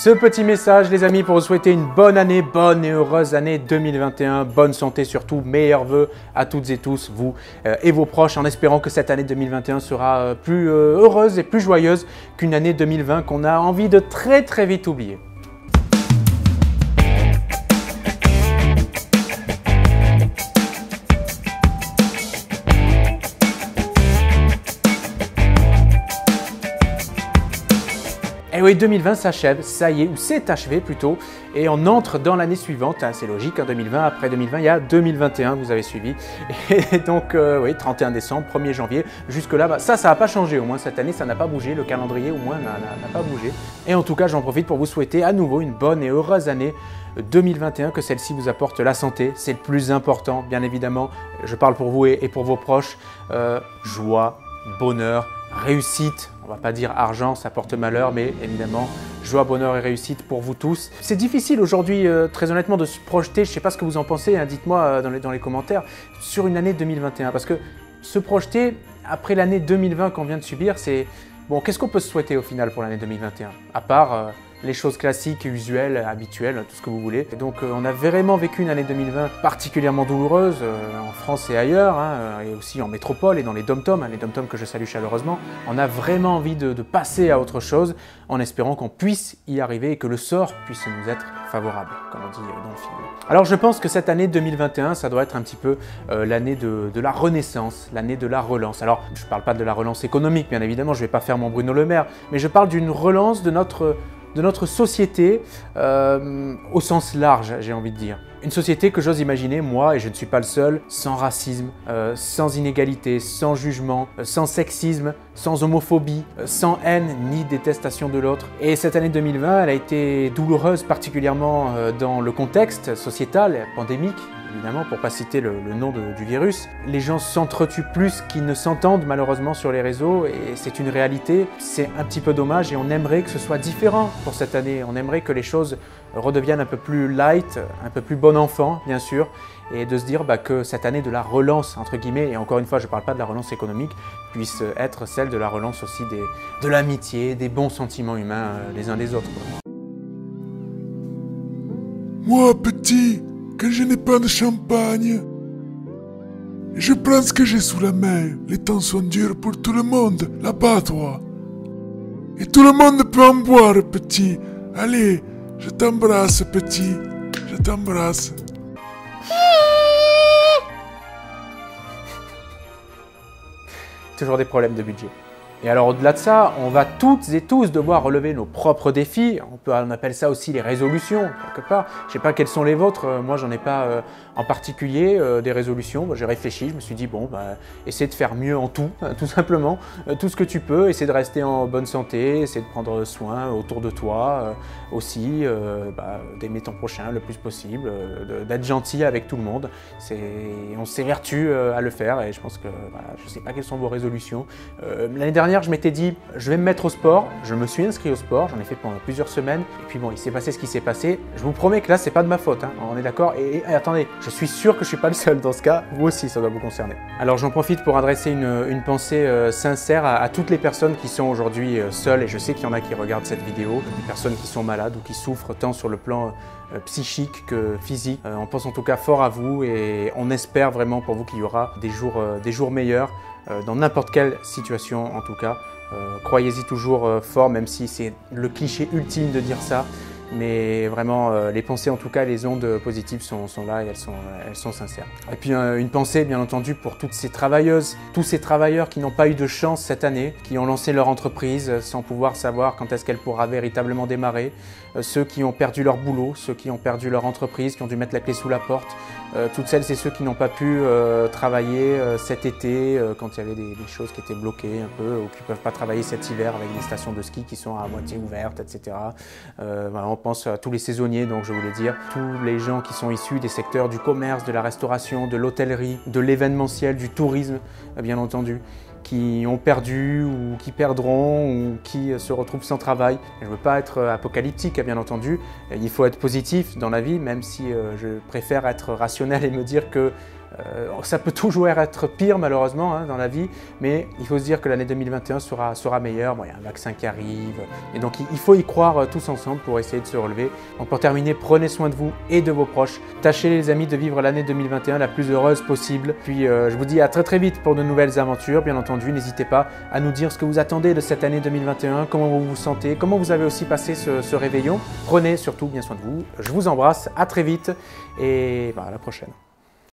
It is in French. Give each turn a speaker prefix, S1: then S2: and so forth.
S1: Ce petit message, les amis, pour vous souhaiter une bonne année, bonne et heureuse année 2021, bonne santé surtout, meilleurs vœux à toutes et tous, vous et vos proches, en espérant que cette année 2021 sera plus heureuse et plus joyeuse qu'une année 2020 qu'on a envie de très vite oublier. Et oui, 2020 s'achève, ça y est, ou c'est achevé plutôt, et on entre dans l'année suivante, c'est logique, 2020, après 2020, il y a 2021, vous avez suivi. Et donc, oui, 31 décembre, 1er janvier, jusque-là, ça n'a pas changé, au moins cette année, ça n'a pas bougé, le calendrier au moins n'a pas bougé. Et en tout cas, j'en profite pour vous souhaiter à nouveau une bonne et heureuse année 2021, que celle-ci vous apporte la santé, c'est le plus important, bien évidemment, je parle pour vous et pour vos proches, joie, bonheur, réussite. On ne va pas dire argent, ça porte malheur, mais évidemment, joie, bonheur et réussite pour vous tous. C'est difficile aujourd'hui, très honnêtement, de se projeter, je ne sais pas ce que vous en pensez, hein, dites-moi dans les commentaires, sur une année 2021. Parce que se projeter après l'année 2020 qu'on vient de subir, c'est... Bon, qu'est-ce qu'on peut se souhaiter au final pour l'année 2021? À part les choses classiques, usuelles, habituelles, tout ce que vous voulez. Et donc on a vraiment vécu une année 2020 particulièrement douloureuse en France et ailleurs, hein, et aussi en métropole et dans les dom-toms, les dom-toms que je salue chaleureusement. On a vraiment envie de passer à autre chose en espérant qu'on puisse y arriver et que le sort puisse nous être favorable, comme on dit dans le film. Alors je pense que cette année 2021, ça doit être un petit peu l'année de la renaissance, l'année de la relance. Alors je ne parle pas de la relance économique, bien évidemment, je ne vais pas faire mon Bruno Le Maire, mais je parle d'une relance de notre société au sens large, j'ai envie de dire. Une société que j'ose imaginer, moi, et je ne suis pas le seul, sans racisme, sans inégalité, sans jugement, sans sexisme, sans homophobie, sans haine ni détestation de l'autre. Et cette année 2020, elle a été douloureuse, particulièrement dans le contexte sociétal, pandémique, évidemment, pour ne pas citer le nom du virus. Les gens s'entretuent plus qu'ils ne s'entendent malheureusement sur les réseaux et c'est une réalité. C'est un petit peu dommage et on aimerait que ce soit différent pour cette année. On aimerait que les choses redeviennent un peu plus light, un peu plus bon enfant, bien sûr, et de se dire que cette année de la relance, entre guillemets, et encore une fois, je ne parle pas de la relance économique, puisse être celle de la relance aussi de l'amitié, des bons sentiments humains les uns des autres.
S2: Moi, petit, quand je n'ai pas de champagne, je prends ce que j'ai sous la main. Les temps sont durs pour tout le monde, là-bas, toi. Et tout le monde peut en boire, petit. Allez, je t'embrasse, petit. Je t'embrasse.
S1: Toujours des problèmes de budget. Et alors au-delà de ça, on va toutes et tous devoir relever nos propres défis. On appelle ça aussi les résolutions, quelque part. Je ne sais pas quelles sont les vôtres, moi j'en ai pas en particulier des résolutions. J'ai réfléchi, je me suis dit bon, essaie de faire mieux en tout, tout simplement. Tout ce que tu peux, essaie de rester en bonne santé, essaie de prendre soin autour de toi aussi, d'aimer ton prochain le plus possible, d'être gentil avec tout le monde. On s'évertue à le faire et je pense que je ne sais pas quelles sont vos résolutions. L'année dernière, je m'étais dit, je vais me mettre au sport. Je me suis inscrit au sport, j'en ai fait pendant plusieurs semaines. Et puis bon, il s'est passé ce qui s'est passé. Je vous promets que là, c'est pas de ma faute, hein. On est d'accord. Et attendez, je suis sûr que je suis pas le seul dans ce cas. Vous aussi, ça doit vous concerner. Alors j'en profite pour adresser une pensée sincère à toutes les personnes qui sont aujourd'hui seules. Et je sais qu'il y en a qui regardent cette vidéo, des personnes qui sont malades ou qui souffrent tant sur le plan psychique que physique. On pense en tout cas fort à vous et on espère vraiment pour vous qu'il y aura des jours meilleurs. Dans n'importe quelle situation en tout cas. Croyez-y toujours fort, même si c'est le cliché ultime de dire ça. Mais vraiment, les pensées en tout cas, les ondes positives sont là et elles sont sincères. Et puis une pensée bien entendu pour toutes ces travailleuses, tous ces travailleurs qui n'ont pas eu de chance cette année, qui ont lancé leur entreprise sans pouvoir savoir quand est-ce qu'elle pourra véritablement démarrer, ceux qui ont perdu leur boulot, ceux qui ont perdu leur entreprise, qui ont dû mettre la clé sous la porte, toutes celles et ceux qui n'ont pas pu travailler cet été quand il y avait des choses qui étaient bloquées un peu ou qui ne peuvent pas travailler cet hiver avec des stations de ski qui sont à moitié ouvertes, etc. Voilà, on pense à tous les saisonniers, donc je voulais dire, tous les gens qui sont issus des secteurs du commerce, de la restauration, de l'hôtellerie, de l'événementiel, du tourisme, bien entendu, qui ont perdu ou qui perdront ou qui se retrouvent sans travail. Je ne veux pas être apocalyptique, bien entendu. Il faut être positif dans la vie, même si je préfère être rationnel et me dire que Ça peut toujours être pire malheureusement dans la vie, mais il faut se dire que l'année 2021 sera meilleure. Bon, il y a un vaccin qui arrive, et donc il faut y croire tous ensemble pour essayer de se relever. Donc pour terminer, prenez soin de vous et de vos proches. Tâchez les amis de vivre l'année 2021 la plus heureuse possible. Puis je vous dis à très vite pour de nouvelles aventures. Bien entendu, n'hésitez pas à nous dire ce que vous attendez de cette année 2021, comment vous vous sentez, comment vous avez aussi passé ce réveillon. Prenez surtout bien soin de vous. Je vous embrasse, à très vite et à la prochaine.